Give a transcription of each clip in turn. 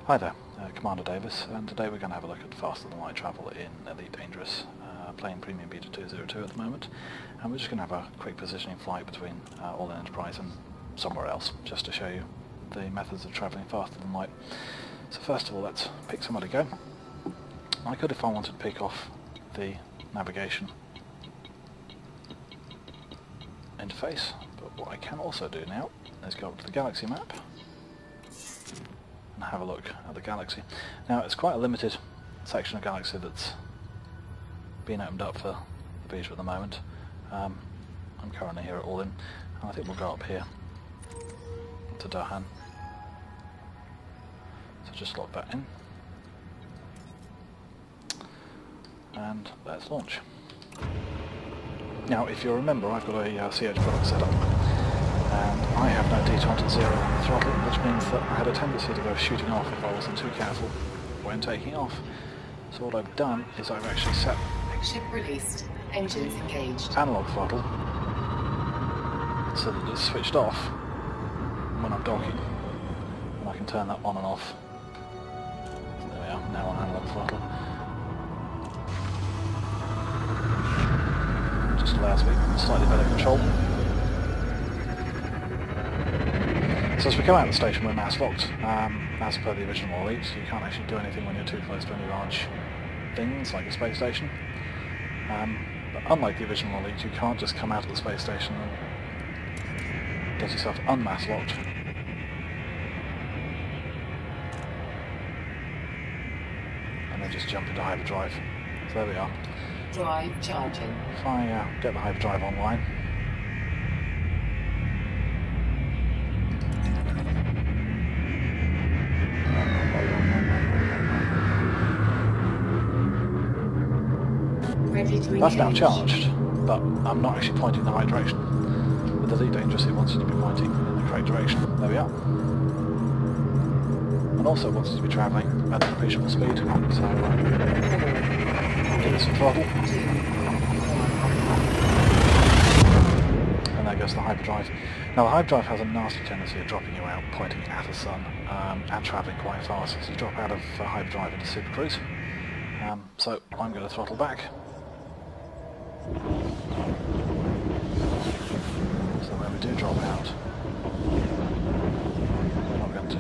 Hi there, Commander Davis, and today we're going to have a look at faster than light travel in Elite Dangerous, playing Premium Beta 202 at the moment, and we're just going to have a quick positioning flight between All-in Enterprise and somewhere else, just to show you the methods of travelling faster than light. So first of all, let's pick somewhere to go. I could, if I wanted, pick off the navigation interface, but what I can also do now is go up to the galaxy map and have a look at the galaxy. Now it's quite a limited section of galaxy that's been opened up for the beta at the moment. I'm currently here at All-in, and I think we'll go up here to Dahan. So just lock that in, and let's launch. Now if you remember, I've got a CH product set up, and I have no detent at 0 on the throttle, which means that I had a tendency to go shooting off if I wasn't too careful when taking off. So what I've done is I've actually set ship released, engines engaged, analog throttle so that it's switched off when I'm docking, and I can turn that on and off. So there we are, now on analog throttle. Just allows me slightly better control. So as we come out of the station, we're mass locked. As per the original Elite, you can't actually do anything when you're too close to any large things like a space station. But unlike the original Elite, you can't just come out of the space station and get yourself unmass locked. And then just jump into hyperdrive. So there we are. drive charging. If I get the hyperdrive online, that's now charged, but I'm not actually pointing in the right direction. With Elite Dangerous, it wants you to be pointing in the correct direction. There we are. And also wants you to be travelling at an appreciable speed. So give it some throttle. And there goes the hyperdrive. Now the hyperdrive has a nasty tendency of dropping you out, pointing at the sun, and travelling quite fast. So you drop out of hyperdrive into Supercruise. So I'm going to throttle back. So when we do drop out, we're not going to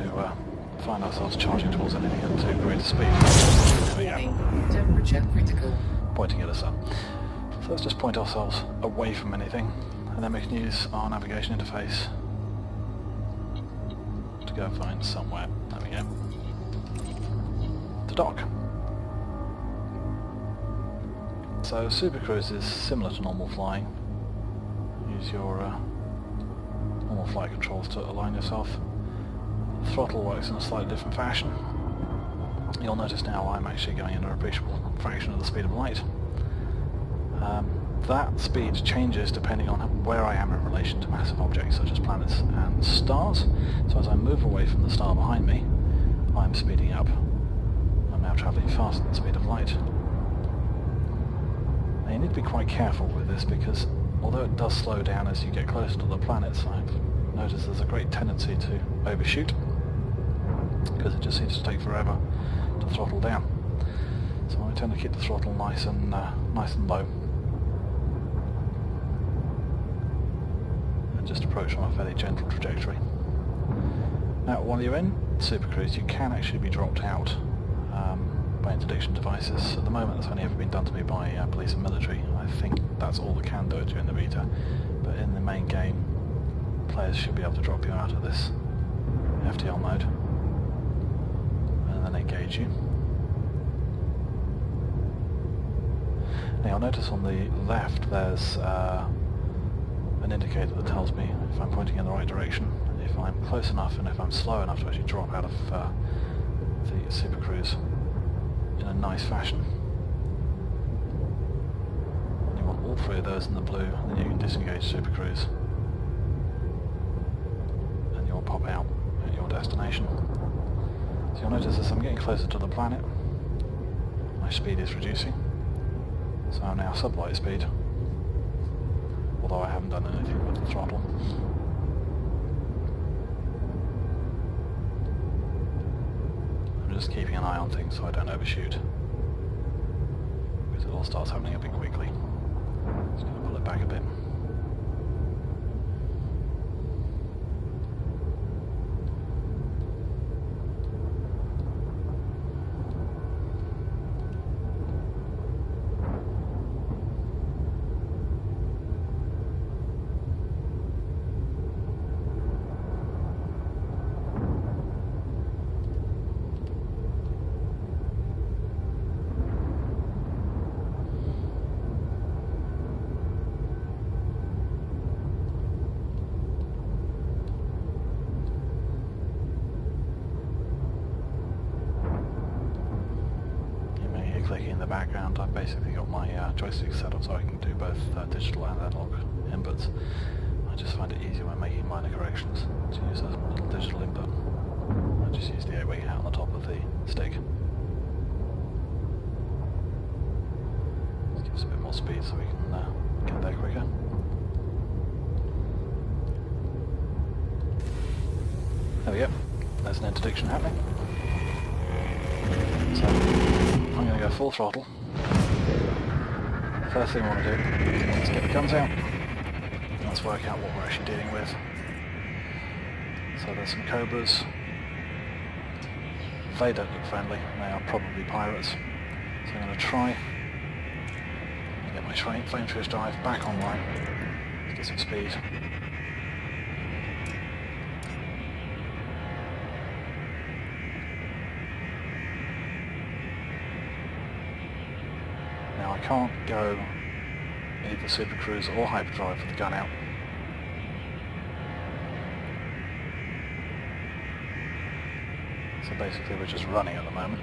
find ourselves charging towards anything at too great a speed. There we go. Temperature critical. Pointing at the sun. So let's just point ourselves away from anything, and then we can use our navigation interface to go find somewhere. There we go. To dock. So Supercruise is similar to normal flying. Use your normal flight controls to align yourself. The throttle works in a slightly different fashion. You'll notice now I'm actually going in an appreciable fraction of the speed of light. That speed changes depending on where I am in relation to massive objects such as planets and stars. So as I move away from the star behind me, I'm speeding up. I'm now travelling faster than the speed of light. Now you need to be quite careful with this, because although it does slow down as you get closer to the planets, I've noticed there's a great tendency to overshoot, because it just seems to take forever to throttle down. So I tend to keep the throttle nice and low, and just approach on a fairly gentle trajectory. Now while you're in Supercruise, you can actually be dropped out by interdiction devices. At the moment that's only ever been done to me by police and military. I think that's all that can do it during the beta, but in the main game players should be able to drop you out of this FTL mode and then engage you. Now you'll notice on the left there's an indicator that tells me if I'm pointing in the right direction, if I'm close enough, and if I'm slow enough to actually drop out of the Supercruise in a nice fashion. And you want all three of those in the blue, and then you can disengage Supercruise and you'll pop out at your destination. So you'll notice as I'm getting closer to the planet, my speed is reducing. So I'm now sub-light speed, although I haven't done anything with the throttle. just keeping an eye on things so I don't overshoot. Because it all starts happening a bit quickly. Just going to pull it back a bit. Clicking in the background. I've basically got my joystick set up so I can do both digital and analog inputs. I just find it easier when making minor corrections to use a little digital input. I just use the 8-way hat on the top of the stick. Just give us a bit more speed so we can get there quicker. There we go. There's an interdiction happening. So I'm going to go full throttle. First thing I want to do is get the guns out. Let's work out what we're actually dealing with. So there's some Cobras. They don't look friendly. They are probably pirates. So I'm going to try and get my flamethrowers drive back online to get some speed. Now I can't go either Supercruise or Hyperdrive with the gun out. So basically we're just running at the moment.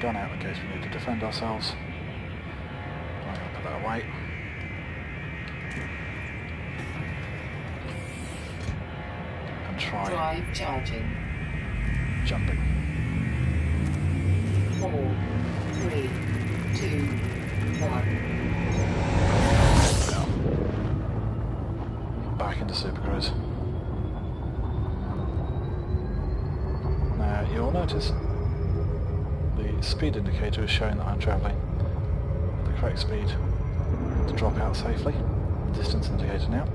Gun out in case we need to defend ourselves. I'm going to put that away. And try Drive charging. jumping. 4, 3, 2, 1. Back into Supercruise. Now you'll notice the speed indicator is showing that I'm travelling at the correct speed to drop out safely. Distance indicator now.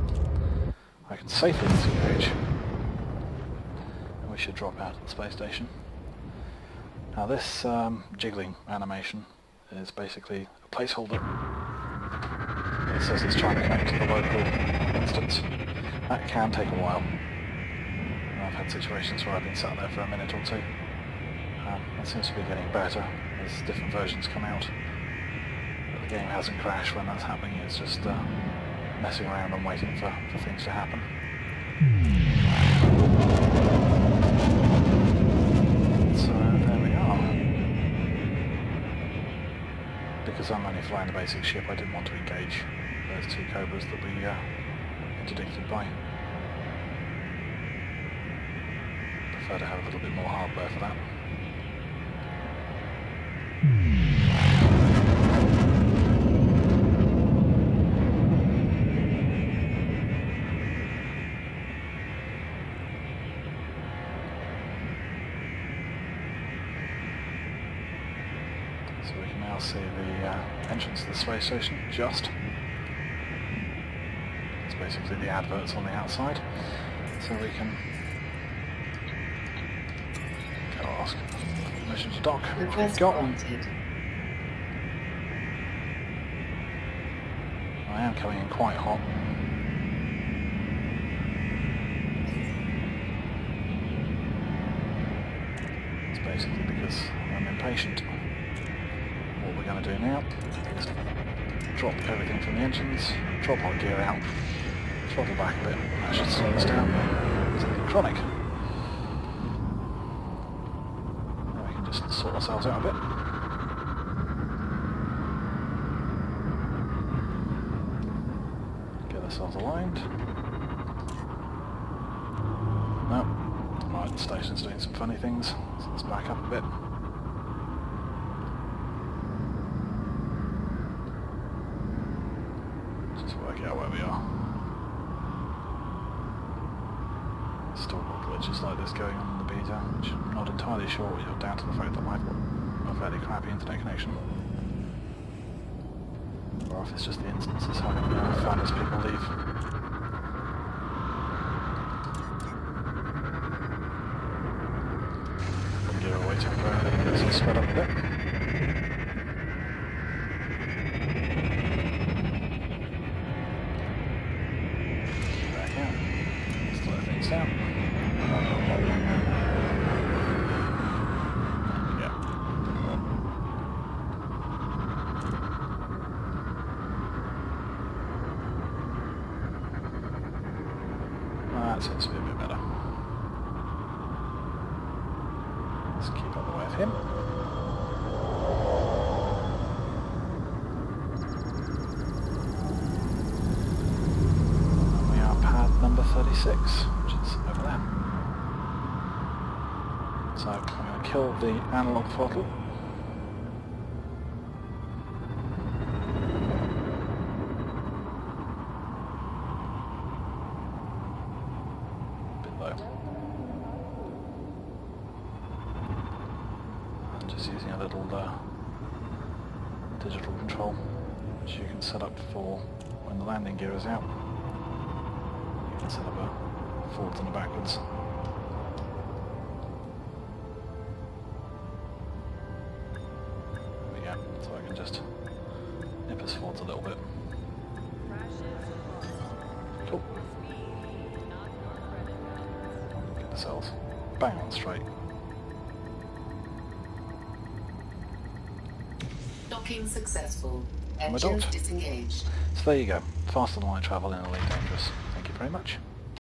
I can safely disengage and we should drop out at the space station. Now this jiggling animation is basically a placeholder. It says it's trying to connect to the local instance. That can take a while. And I've had situations where I've been sat there for a minute or two. That seems to be getting better as different versions come out. But the game hasn't crashed when that's happening, it's just messing around and waiting for things to happen. So there we are. Because I'm only flying the basic ship, I didn't want to engage those two Cobras that we interdicted by. Prefer to have a little bit more hardware for that. So we can now see the entrance to the space station, just. It's basically the adverts on the outside. So we can go ask permission to dock, which we've got. Granted. I am coming in quite hot. It's basically because I'm impatient. What we're going to do now is drop everything from the engines, drop our gear out, throttle back a bit, that should slow us down. It's chronic. Now we can just sort ourselves out a bit. Get ourselves aligned. No. Right, the station's doing some funny things, so let's back up a bit. Just work out where we are. Still got glitches like this going on in the beta, which I'm not entirely sure you're down to the fact that I've got a fairly crappy internet connection. Or if it's just the instances having fun as people leave. Gear away temporarily, get some sped up a bit. Back out. Slow things down. Yeah. That seems to be a bit better. Let's keep on the way of him. And we are pad number 36, which is over there. So I'm going to kill the analog throttle. Bit low. Just using a little digital control, which you can set up for when the landing gear is out. You can set up a forwards and a backwards. There we go, so I can just nip us forwards a little bit. Cool. Get ourselves bang on straight. Docking successful. And we're Engines docked. disengaged. So there you go, faster than light travel in Elite Dangerous. Thank you very much.